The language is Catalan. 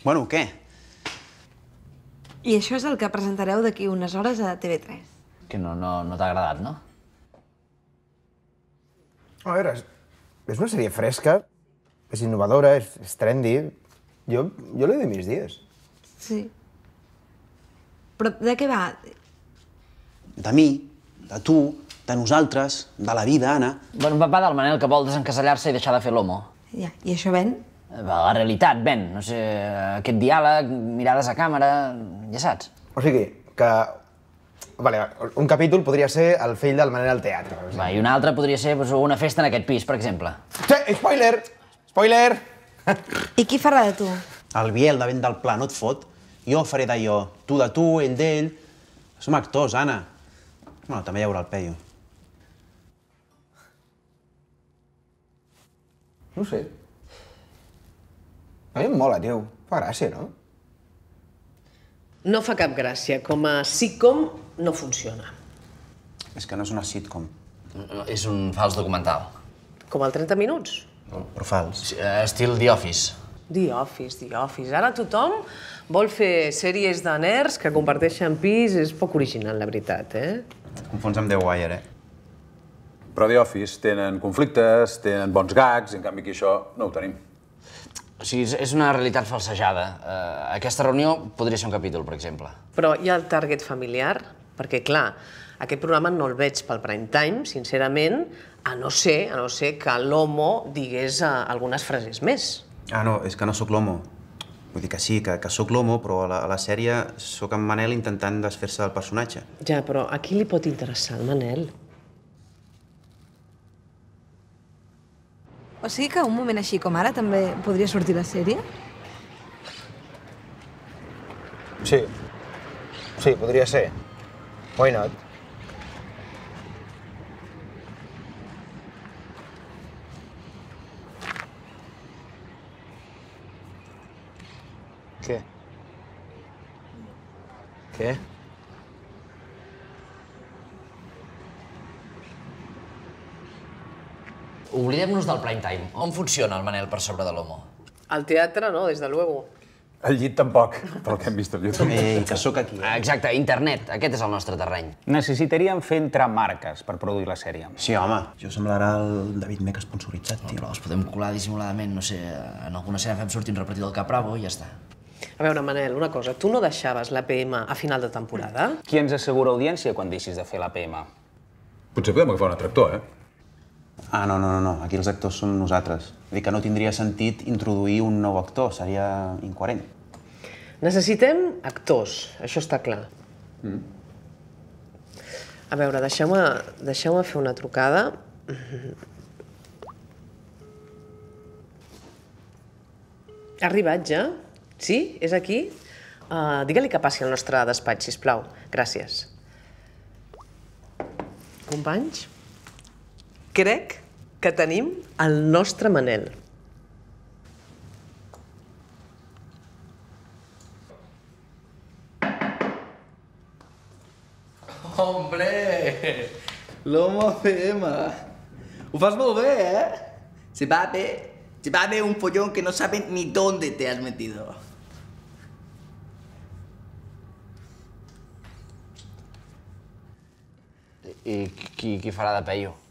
Bueno, què? I això és el que presentareu d'aquí unes hores a TV3. Que no t'ha agradat, no? A veure, és una sèrie fresca, és innovadora, és trendy. Jo li doy mis dies. Sí. Però de què va? De mi, de tu, de nosaltres, de la vida, Anna. Bueno, va del Manel que vol desencasellar-se i deixar de fer l'homo. Ja, i això ven? La realitat, ven. No sé, aquest diàleg, mirades a càmera, ja saps. O sigui, que... Vale, un capítol podria ser el fill del Manel al teatre. Va, i un altre podria ser una festa en aquest pis, per exemple. Sí, spoiler! Spoiler! I qui farà de tu? El Biel de vent del pla, no et fot? Jo faré d'allò. Tu de tu, ell d'ell. Som actors, Anna. Bueno, també hi haurà el Peyu. No sé. A mi em mola, tio. Fa gràcia, no? No fa cap gràcia. Com a sitcom no funciona. És que no és una sitcom. És un fals documental. Com el 30 minuts. Però fals. Estil The Office. The Office. Ara tothom vol fer sèries de nerds que comparteixen pis. És poc original, la veritat, Et confons amb The Wire, Però The Office tenen conflictes, tenen bons gags, i en canvi aquí això no ho tenim. O sigui, és una realitat falsejada. Aquesta reunió podria ser un capítol, per exemple. Però hi ha el target familiar, perquè, clar, aquest programa no el veig pel prime time, sincerament, a no ser que l'homo digués algunes frases més. Ah, no, és que no sóc l'homo. Vull dir que sí, que sóc l'homo, però a la sèrie sóc en Manel intentant desfer-se del personatge. Ja, però a qui li pot interessar el Manel? O sigui que un moment així com ara també podria sortir la sèrie? Sí. Sí, podria ser. Why not? Què? Què? Oblidem-nos del prime time. On funciona el Manel per sobre de l'homo? Al teatre, no, des de luego. Al llit tampoc, pel que hem vist al YouTube. Ei, que sóc aquí. Exacte, internet. Aquest és el nostre terreny. Necessitaríem fer entrar marques per produir la sèrie. Sí, home. Jo semblarà el David Mec esponsoritzat, tio. Però els podem colar dissimuladament, no sé, en alguna escena fem sortir un repartidor del Cap Bravo i ja està. A veure, Manel, una cosa, tu no deixaves l'APM a final de temporada? Qui ens assegura audiència quan deixis de fer l'APM? Potser podem agafar un altre actor, Ah, no. Aquí els actors som nosaltres. Vull dir que no tindria sentit introduir un nou actor, seria incoherent. Necessitem actors, això està clar. A veure, deixeu-me fer una trucada. Ha arribat ja? Sí? És aquí? Digue-li que passi al nostre despatx, sisplau. Gràcies. Companys, crec que tenim el nostre Manel. Hombre, l'Homo FM. Ho fas molt bé, Se va a ver un follón que no saben ni dónde te has metido. I qui farà de Peyu?